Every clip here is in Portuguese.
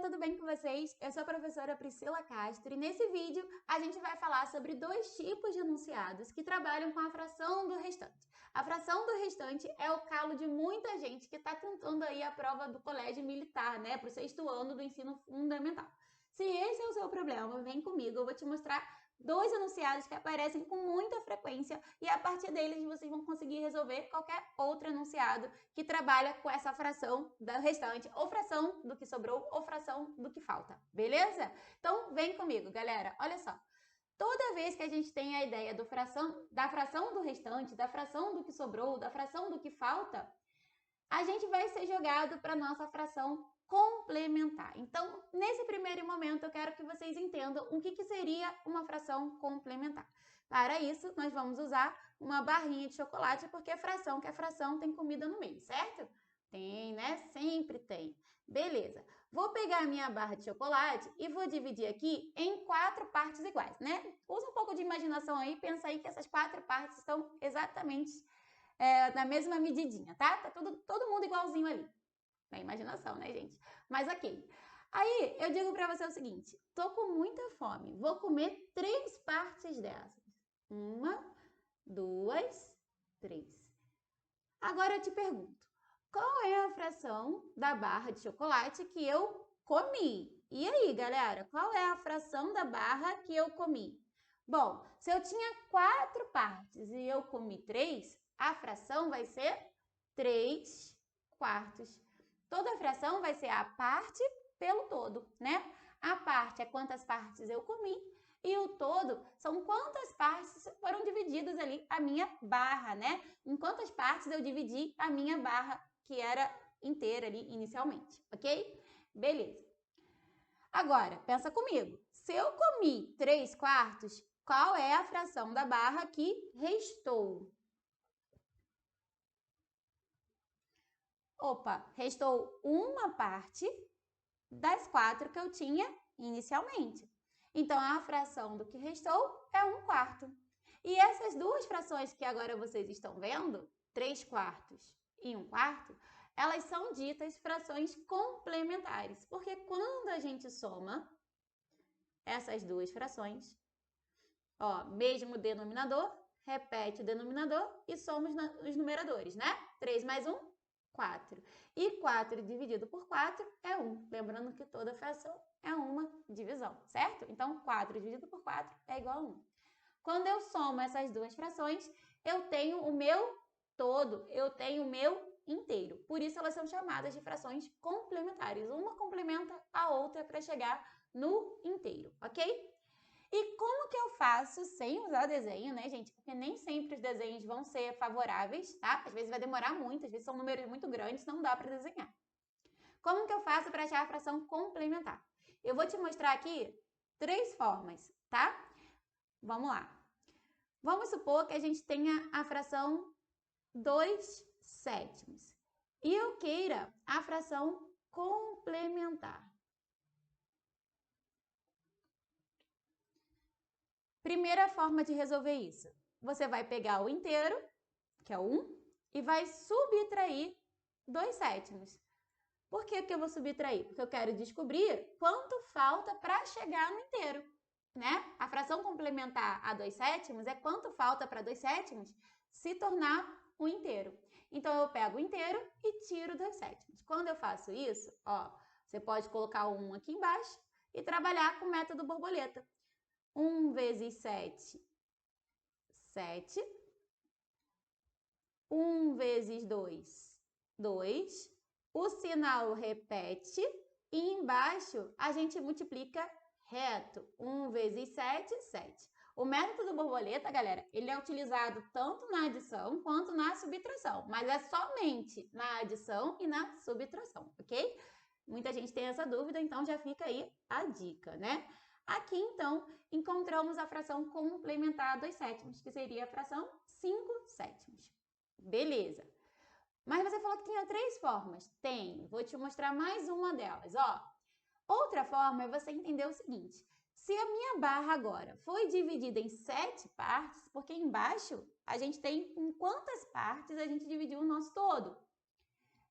tudo bem com vocês? Eu sou a professora Priscila Castro e nesse vídeo a gente vai falar sobre dois tipos de enunciados que trabalham com a fração do restante. A fração do restante é o calo de muita gente que está tentando aí a prova do colégio militar, né, para o 6º ano do ensino fundamental. Se esse é o seu problema, vem comigo, eu vou te mostrar dois enunciados que aparecem com muita frequência e a partir deles vocês vão conseguir resolver qualquer outro enunciado que trabalha com essa fração do restante, ou fração do que sobrou, ou fração do que falta, beleza? Então, vem comigo, galera. Olha só. Toda vez que a gente tem a ideia da fração do restante, da fração do que sobrou, da fração do que falta, a gente vai ser jogado para a nossa fração complementar. Então, nesse primeiro momento, eu quero que vocês entendam o que seria uma fração complementar. Para isso, nós vamos usar uma barrinha de chocolate, porque fração que é fração tem comida no meio, certo? Tem, né? Sempre tem. Beleza. Vou pegar a minha barra de chocolate e vou dividir aqui em 4 partes iguais, né? Usa um pouco de imaginação aí, pensa aí que essas 4 partes estão exatamente na mesma medidinha, tá? Tá todo mundo igualzinho ali. Na imaginação, né, gente? Mas ok. Aí, eu digo pra você o seguinte, tô com muita fome, vou comer 3 partes dessas. 1, 2, 3. Agora eu te pergunto, qual é a fração da barra de chocolate que eu comi? E aí, galera, qual é a fração da barra que eu comi? Bom, se eu tinha 4 partes e eu comi 3, a fração vai ser 3 quartos. Toda fração vai ser a parte pelo todo, né? A parte é quantas partes eu comi e o todo são quantas partes foram divididas ali a minha barra, né? Em quantas partes eu dividi a minha barra, que era inteira ali inicialmente, ok? Beleza. Agora, pensa comigo. Se eu comi 3 quartos, qual é a fração da barra que restou? Opa, restou uma parte das 4 que eu tinha inicialmente. Então, a fração do que restou é 1 quarto. E essas duas frações que agora vocês estão vendo, 3 quartos e 1 quarto, elas são ditas frações complementares, porque quando a gente soma essas duas frações, ó, mesmo denominador, repete o denominador e somos os numeradores, né? 3 mais 1, 4. E 4 dividido por 4 é 1. Lembrando que toda fração é uma divisão, certo? Então, 4 dividido por 4 é igual a 1. Quando eu somo essas duas frações, eu tenho o meu todo, eu tenho o meu inteiro. Por isso, elas são chamadas de frações complementares. Uma complementa a outra para chegar no inteiro, ok? E como que eu faço sem usar desenho, né, gente? Porque nem sempre os desenhos vão ser favoráveis, tá? Às vezes vai demorar muito, às vezes são números muito grandes, não dá para desenhar. Como que eu faço para achar a fração complementar? Eu vou te mostrar aqui 3 formas, tá? Vamos lá. Vamos supor que a gente tenha a fração 2/7 e eu queira a fração complementar. Primeira forma de resolver isso, você vai pegar o inteiro, que é o 1, e vai subtrair 2/7. Por que eu vou subtrair? Porque eu quero descobrir quanto falta para chegar no inteiro, né? A fração complementar a 2/7 é quanto falta para 2/7 se tornar um inteiro. Então, eu pego o inteiro e tiro 2/7. Quando eu faço isso, ó, você pode colocar o 1 aqui embaixo e trabalhar com o método borboleta. 1 vezes 7, 7. 1 vezes 2, 2. O sinal repete e embaixo a gente multiplica reto. 1 vezes 7, 7. O método borboleta, galera, ele é utilizado tanto na adição quanto na subtração, mas é somente na adição e na subtração, ok? Muita gente tem essa dúvida, então já fica aí a dica, né? Aqui, então, encontramos a fração complementar 2/7, que seria a fração 5/7. Beleza. Mas você falou que tinha 3 formas. Tem. Vou te mostrar mais uma delas, ó. Outra forma é você entender o seguinte. Se a minha barra agora foi dividida em 7 partes, porque embaixo a gente tem em quantas partes a gente dividiu o nosso todo.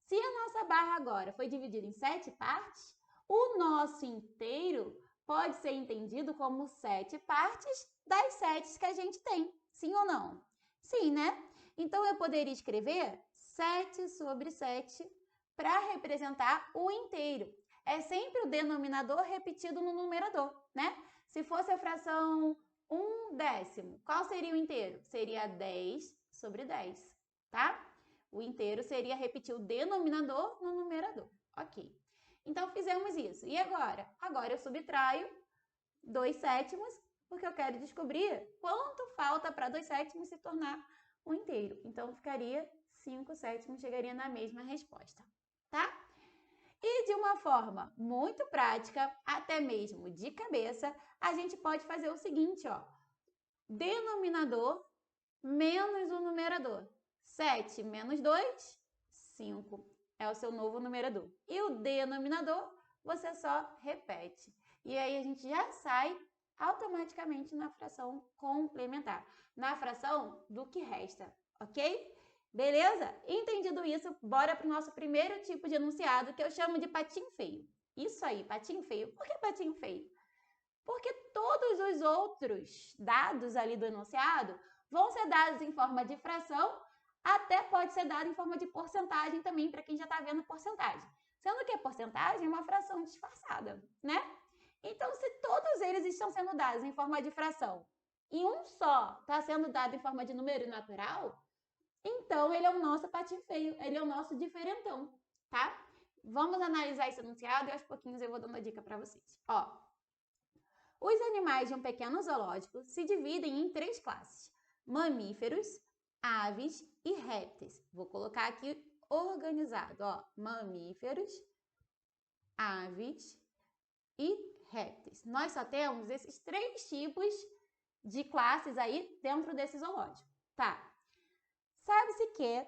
Se a nossa barra agora foi dividida em 7 partes, o nosso inteiro pode ser entendido como 7 partes das 7 que a gente tem. Sim ou não? Sim, né? Então, eu poderia escrever 7 sobre 7 para representar o inteiro. É sempre o denominador repetido no numerador, né? Se fosse a fração 1/10, qual seria o inteiro? Seria 10 sobre 10, tá? O inteiro seria repetir o denominador no numerador. Ok. Então, fizemos isso. E agora? Agora eu subtraio 2/7, porque eu quero descobrir quanto falta para 2/7 se tornar um inteiro. Então, ficaria 5/7, chegaria na mesma resposta, tá? E de uma forma muito prática, até mesmo de cabeça, a gente pode fazer o seguinte, ó. Denominador menos o numerador. 7 menos 2, 5. É o seu novo numerador. E o denominador, você só repete. E aí a gente já sai automaticamente na fração complementar. Na fração do que resta, ok? Beleza? Entendido isso, bora para o nosso primeiro tipo de enunciado, que eu chamo de patinho feio. Isso aí, patinho feio. Por que patinho feio? Porque todos os outros dados ali do enunciado vão ser dados em forma de fração, até pode ser dado em forma de porcentagem também, para quem já está vendo porcentagem. Sendo que a porcentagem é uma fração disfarçada, né? Então, se todos eles estão sendo dados em forma de fração e um só está sendo dado em forma de número natural, então ele é o nosso patinho feio, ele é o nosso diferentão, tá? Vamos analisar esse enunciado e aos pouquinhos eu vou dando a dica para vocês. Ó, os animais de um pequeno zoológico se dividem em 3 classes: mamíferos, aves e répteis. Vou colocar aqui organizado, ó, mamíferos, aves e répteis. Nós só temos esses 3 tipos de classes aí dentro desse zoológico, tá? Sabe-se que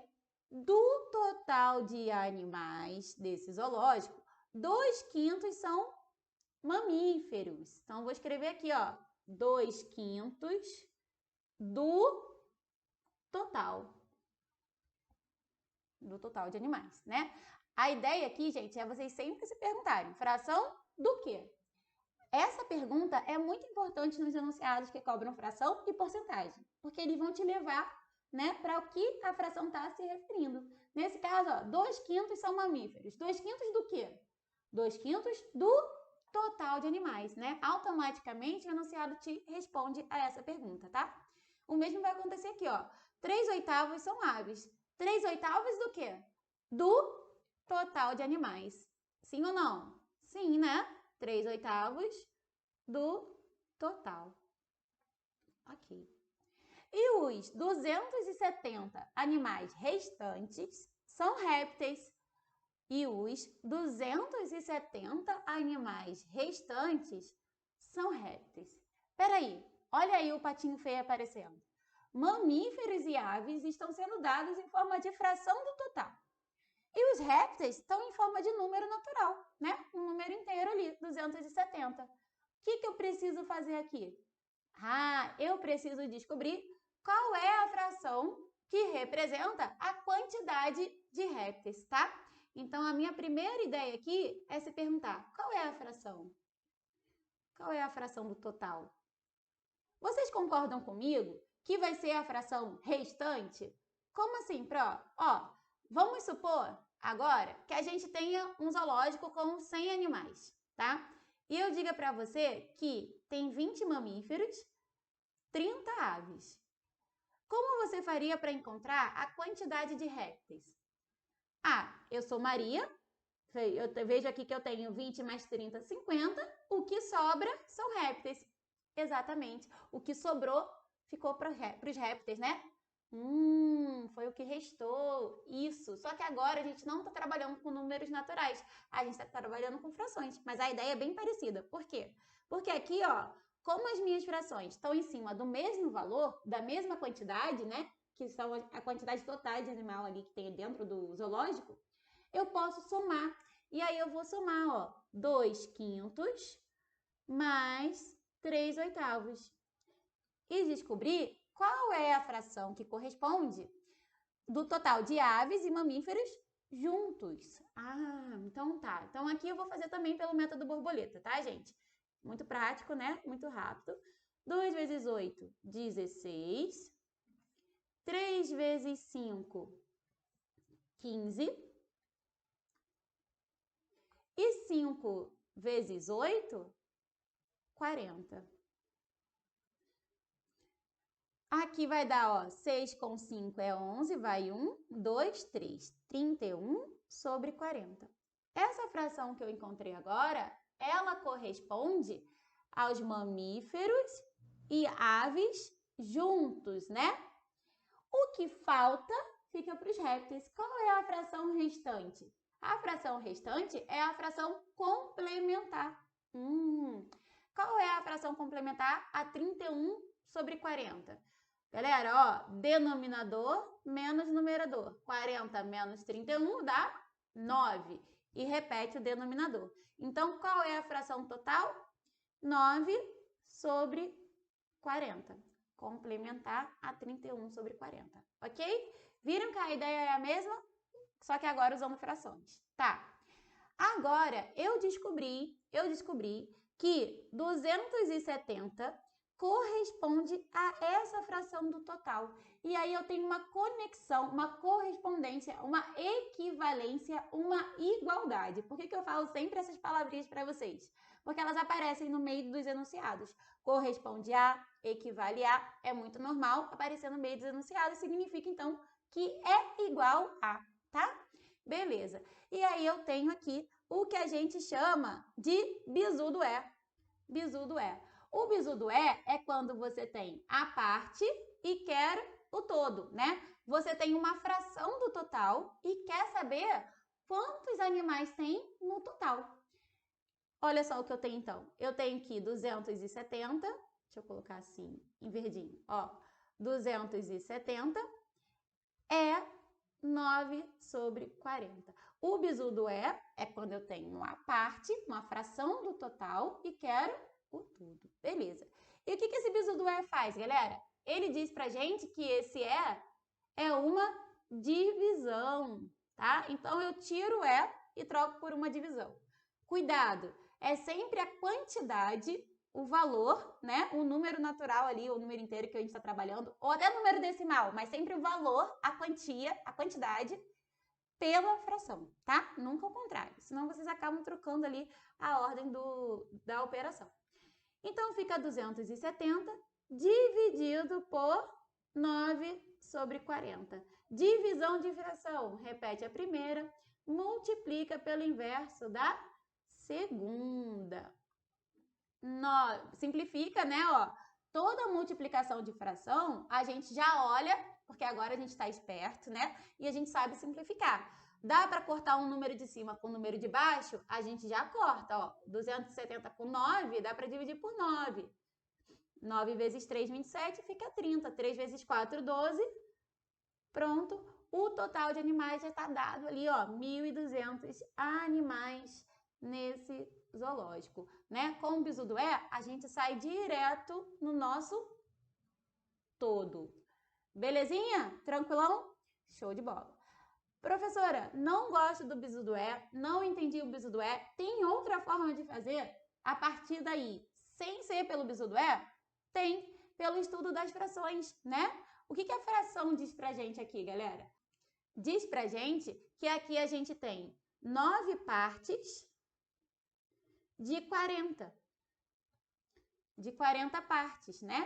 do total de animais desse zoológico, 2/5 são mamíferos. Então, vou escrever aqui, ó, 2/5 do total. Do total de animais, né? A ideia aqui, gente, é vocês sempre se perguntarem, fração do quê? Essa pergunta é muito importante nos enunciados que cobram fração e porcentagem, porque eles vão te levar, né, para o que a fração está se referindo. Nesse caso, ó, 2/5 são mamíferos. 2/5 do quê? 2/5 do total de animais, né? Automaticamente o enunciado te responde a essa pergunta, tá? O mesmo vai acontecer aqui, ó. 3/8 são aves. 3/8 do quê? Do total de animais. Sim ou não? Sim, né? 3/8 do total. Ok. E os 270 animais restantes são répteis. E os 270 animais restantes são répteis. Peraí, olha aí o patinho feio aparecendo. Mamíferos e aves estão sendo dados em forma de fração do total. E os répteis estão em forma de número natural, né? Um número inteiro ali, 270. O que eu preciso fazer aqui? Ah, eu preciso descobrir qual é a fração que representa a quantidade de répteis, tá? Então, a minha primeira ideia aqui é se perguntar, qual é a fração? Qual é a fração do total? Vocês concordam comigo que vai ser a fração restante? Como assim, Pró? Ó, vamos supor agora que a gente tenha um zoológico com 100 animais, tá? E eu diga para você que tem 20 mamíferos, 30 aves. Como você faria para encontrar a quantidade de répteis? Ah, eu sou Maria, eu vejo aqui que eu tenho 20 mais 30, 50. O que sobra são répteis. Exatamente. O que sobrou ficou para os répteis, né? Foi o que restou. Isso. Só que agora a gente não está trabalhando com números naturais. A gente está trabalhando com frações. Mas a ideia é bem parecida. Por quê? Porque aqui, ó, como as minhas frações estão em cima do mesmo valor, da mesma quantidade, né? Que são a quantidade total de animal ali que tem dentro do zoológico, eu posso somar. E aí eu vou somar, ó, 2/5 mais 3/8. E descobrir qual é a fração que corresponde do total de aves e mamíferos juntos. Ah, então tá. Então aqui eu vou fazer também pelo método borboleta, tá, gente? Muito prático, né? Muito rápido. 2 vezes 8, 16. 3 vezes 5, 15. E 5 vezes 8, 40. Aqui vai dar, ó, 6 com 5 é 11, vai 1, 2, 3. 31 sobre 40. Essa fração que eu encontrei agora, ela corresponde aos mamíferos e aves juntos, né? O que falta fica para os répteis. Qual é a fração restante? A fração restante é a fração complementar. Qual é a fração complementar? A 31 sobre 40. Galera, ó, denominador menos numerador. 40 menos 31 dá 9. E repete o denominador. Então, qual é a fração total? 9 sobre 40. Complementar a 31 sobre 40. Ok? Viram que a ideia é a mesma? Só que agora usando frações. Tá. Agora, eu descobri que 270 corresponde a essa fração do total. E aí eu tenho uma conexão, uma correspondência, uma equivalência, uma igualdade. Por que eu falo sempre essas palavrinhas para vocês? Porque elas aparecem no meio dos enunciados. Corresponde a, equivale a, é muito normal aparecer no meio dos enunciados, significa então que é igual a, tá? Beleza. E aí eu tenho aqui o que a gente chama de bizu do é. Bizu do é. O bizu do é quando você tem a parte e quer o todo, né? Você tem uma fração do total e quer saber quantos animais tem no total. Olha só o que eu tenho então. Eu tenho aqui 270, deixa eu colocar assim em verdinho, ó. 270 é 9 sobre 40. O bizu do é quando eu tenho uma parte, uma fração do total e quero o tudo. Beleza. E o que esse bizu do é faz, galera? Ele diz pra gente que esse é uma divisão, tá? Então, eu tiro o e troco por uma divisão. Cuidado, é sempre a quantidade, o valor, né? O número natural ali, o número inteiro que a gente está trabalhando, ou até número decimal, mas sempre o valor, a quantia, a quantidade pela fração, tá? Nunca o contrário, senão vocês acabam trocando ali a ordem da operação. Então, fica 270 dividido por 9 sobre 40. Divisão de fração, repete a primeira, multiplica pelo inverso da segunda. Simplifica, né? Ó, toda multiplicação de fração, a gente já olha, porque agora a gente está esperto, né? E a gente sabe simplificar. Dá para cortar um número de cima com o número de baixo? A gente já corta, ó. 270 com 9, dá para dividir por 9. 9 vezes 3, 27, fica 30. 3 vezes 4, 12. Pronto. O total de animais já está dado ali, ó. 1.200 animais nesse zoológico, né? Com o bizu do é, a gente sai direto no nosso todo. Belezinha? Tranquilão? Show de bola. Professora, não gosto do bizu do é, não entendi o bizu do é. Tem outra forma de fazer a partir daí, sem ser pelo bizu do é? Tem, pelo estudo das frações, né? O que a fração diz pra gente aqui, galera? Diz pra gente que aqui a gente tem 9 partes de 40. De 40 partes, né?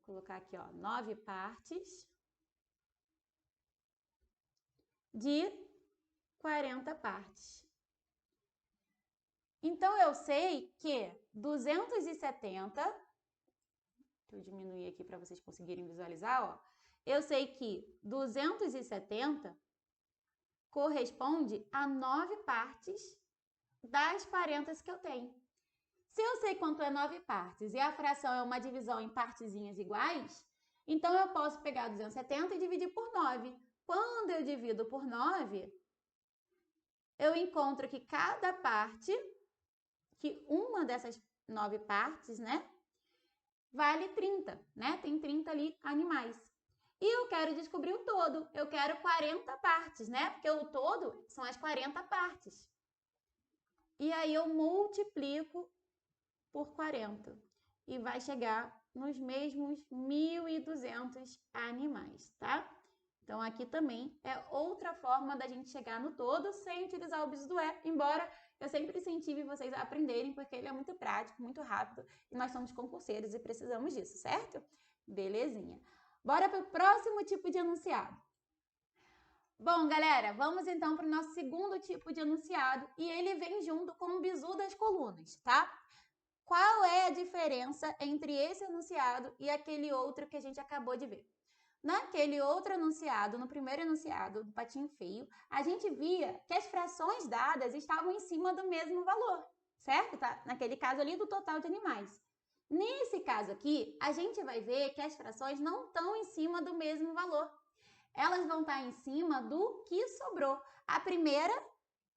Vou colocar aqui, ó, 9 partes de 40 partes. Então, eu sei que 270, deixa eu diminuir aqui para vocês conseguirem visualizar, ó. Eu sei que 270 corresponde a 9 partes das 40 que eu tenho. Se eu sei quanto é 9 partes e a fração é uma divisão em partezinhas iguais, então eu posso pegar 270 e dividir por 9. Quando eu divido por 9, eu encontro que cada parte, que uma dessas 9 partes, né, vale 30, né? Tem 30 ali animais. E eu quero descobrir o todo. Eu quero 40 partes, né? Porque o todo são as 40 partes. E aí eu multiplico por 40. E vai chegar nos mesmos 1.200 animais, tá? Então, aqui também é outra forma da gente chegar no todo sem utilizar o bizu do é, embora eu sempre incentive vocês a aprenderem, porque ele é muito prático, muito rápido, e nós somos concurseiros e precisamos disso, certo? Belezinha. Bora para o próximo tipo de enunciado. Bom, galera, vamos então para o nosso segundo tipo de enunciado, e ele vem junto com o bizu das colunas, tá? Qual é a diferença entre esse enunciado e aquele outro que a gente acabou de ver? Naquele outro enunciado, no primeiro enunciado do patinho feio, a gente via que as frações dadas estavam em cima do mesmo valor, certo? Tá? Naquele caso ali do total de animais. Nesse caso aqui, a gente vai ver que as frações não estão em cima do mesmo valor. Elas vão estar em cima do que sobrou. A primeira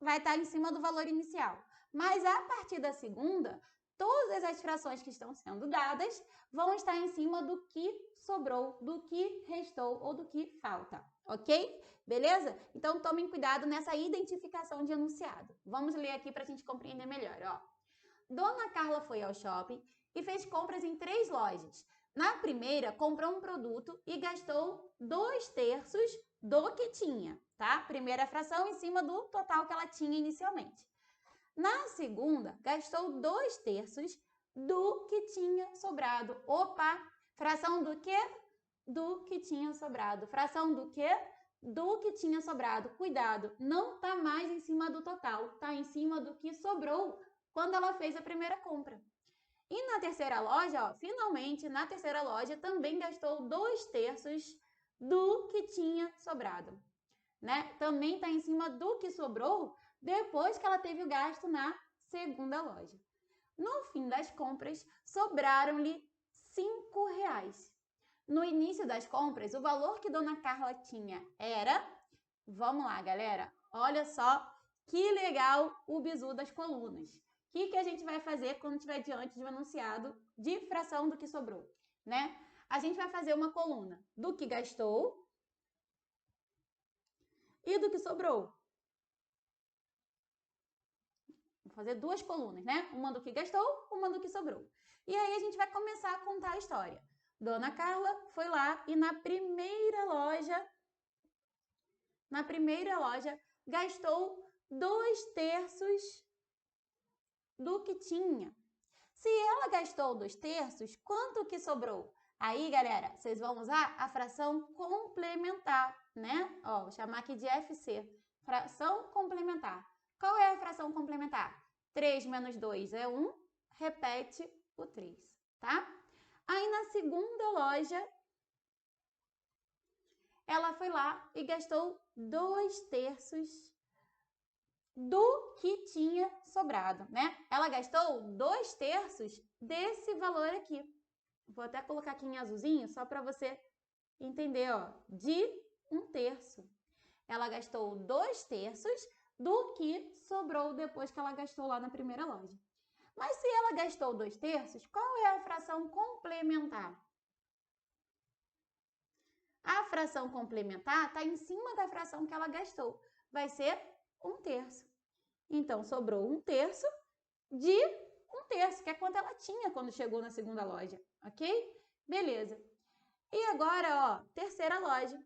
vai estar em cima do valor inicial. Mas a partir da segunda, todas as frações que estão sendo dadas vão estar em cima do que sobrou, do que restou ou do que falta, ok? Beleza? Então, tomem cuidado nessa identificação de enunciado. Vamos ler aqui para a gente compreender melhor, ó. Dona Carla foi ao shopping e fez compras em 3 lojas. Na primeira, comprou um produto e gastou 2/3 do que tinha, tá? Primeira fração em cima do total que ela tinha inicialmente. Na segunda, gastou 2/3 do que tinha sobrado. Opa! Fração do quê? Do que tinha sobrado. Fração do quê? Do que tinha sobrado. Cuidado, não está mais em cima do total, está em cima do que sobrou quando ela fez a primeira compra. E na terceira loja, ó, finalmente, na terceira loja, também gastou 2/3 do que tinha sobrado, né? Também está em cima do que sobrou depois que ela teve o gasto na segunda loja. No fim das compras, sobraram-lhe R$5. No início das compras, o valor que Dona Carla tinha era... Vamos lá, galera. Olha só que legal o bizu das colunas. O que a gente vai fazer quando estiver diante de um enunciado de fração do que sobrou, né? A gente vai fazer uma coluna do que gastou e do que sobrou. Vou fazer 2 colunas, né? Uma do que gastou, uma do que sobrou. E aí a gente vai começar a contar a história. Dona Carla foi lá e na primeira loja, gastou 2/3 do que tinha. Se ela gastou 2/3, quanto que sobrou? Aí, galera, vocês vão usar a fração complementar, né? Ó, vou chamar aqui de FC. Fração complementar. Qual é a fração complementar? 3 menos 2 é 1, repete o 3, tá? Aí, na segunda loja, ela foi lá e gastou 2/3 do que tinha sobrado, né? Ela gastou 2/3 desse valor aqui. Vou até colocar aqui em azulzinho só para você entender, ó, de 1/3. Ela gastou 2/3 do que sobrou depois que ela gastou lá na primeira loja. Mas se ela gastou 2/3, qual é a fração complementar? A fração complementar está em cima da fração que ela gastou. Vai ser 1/3. Então, sobrou 1/3 de 1/3, que é quanto ela tinha quando chegou na segunda loja, ok? Beleza. E agora, ó, terceira loja.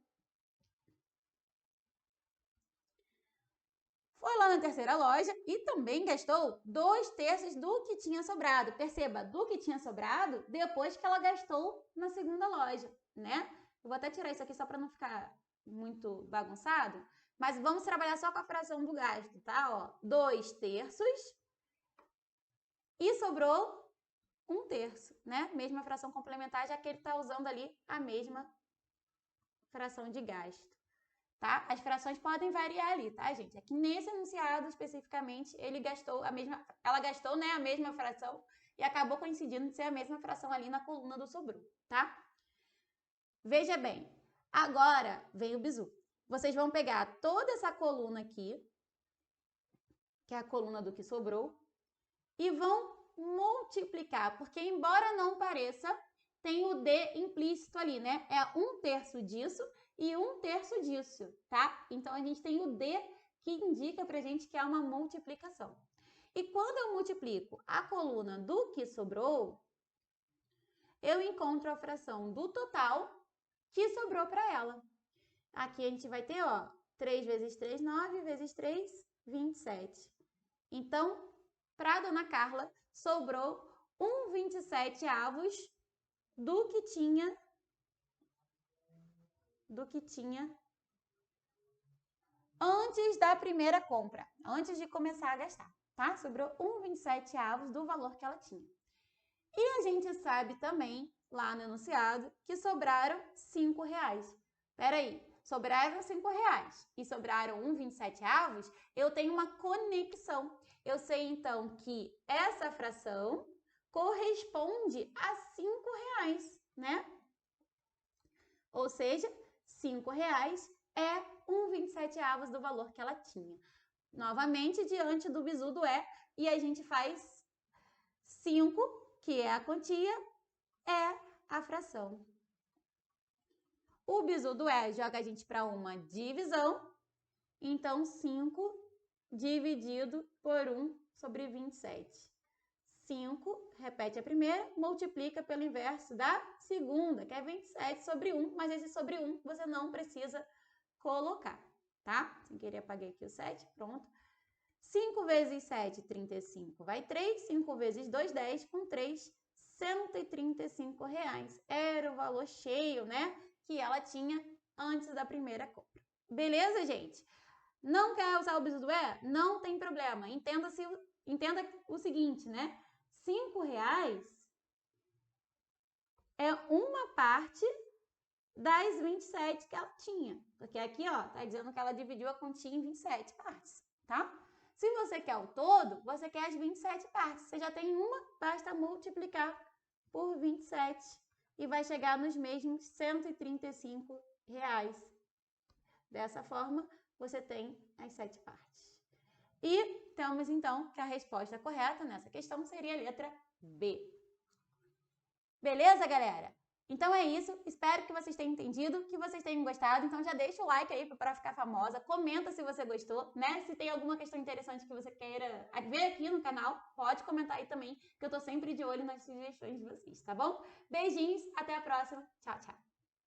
Foi lá na terceira loja e também gastou 2/3 do que tinha sobrado. Perceba, do que tinha sobrado depois que ela gastou na segunda loja, né? Eu vou até tirar isso aqui só para não ficar muito bagunçado. Mas vamos trabalhar só com a fração do gasto, tá? Ó, 2/3 e sobrou 1/3, né? Mesma fração complementar, já que ele está usando ali a mesma fração de gasto, tá? As frações podem variar ali, tá, gente? Aqui nesse enunciado, especificamente, ela gastou, né, a mesma fração e acabou coincidindo de ser a mesma fração ali na coluna do sobrou, tá? Veja bem, agora vem o bizu. Vocês vão pegar toda essa coluna aqui, que é a coluna do que sobrou, e vão multiplicar, porque embora não pareça, tem o D implícito ali, né? É 1/3 disso e 1/3 disso, tá? Então, a gente tem o D que indica pra gente que é uma multiplicação. E quando eu multiplico a coluna do que sobrou, eu encontro a fração do total que sobrou para ela. Aqui a gente vai ter, ó, 3 vezes 3, 9, vezes 3, 27. Então, para a dona Carla, sobrou 1/27 do que tinha antes da primeira compra, antes de começar a gastar, tá? Sobrou 1/27 do valor que ela tinha. E a gente sabe também, lá no enunciado, que sobraram R$5. Peraí, sobraram R$5 e sobraram 1/27, eu tenho uma conexão. Eu sei, então, que essa fração corresponde a R$5, né? Ou seja, R$5 é 1/27 do valor que ela tinha. Novamente, diante do bizu do E, e a gente faz 5, que é a quantia, é a fração. O bizu do E joga a gente para uma divisão, então 5 dividido por 1/27. 5, repete a primeira, multiplica pelo inverso da segunda, que é 27/1, mas esse sobre 1 você não precisa colocar, tá? Sem querer apaguei aqui o 7, pronto. 5 vezes 7, 35, vai 3. 5 vezes 2, 10, com 3, R$135. Era o valor cheio, né? Que ela tinha antes da primeira compra. Beleza, gente? Não quer usar o bizu do E? Não tem problema. Entenda o seguinte, né? R$5 é uma parte das 27 que ela tinha. Porque aqui, ó, tá dizendo que ela dividiu a quantia em 27 partes, tá? Se você quer o todo, você quer as 27 partes. Você já tem uma, basta multiplicar por 27 e vai chegar nos mesmos R$135. Dessa forma, você tem as 7 partes. E temos, então, que a resposta correta nessa questão seria a letra B. Beleza, galera? Então é isso, espero que vocês tenham entendido, que vocês tenham gostado, então já deixa o like aí para ficar famosa, comenta se você gostou, né? Se tem alguma questão interessante que você queira ver aqui no canal, pode comentar aí também, que eu tô sempre de olho nas sugestões de vocês, tá bom? Beijinhos, até a próxima, tchau, tchau!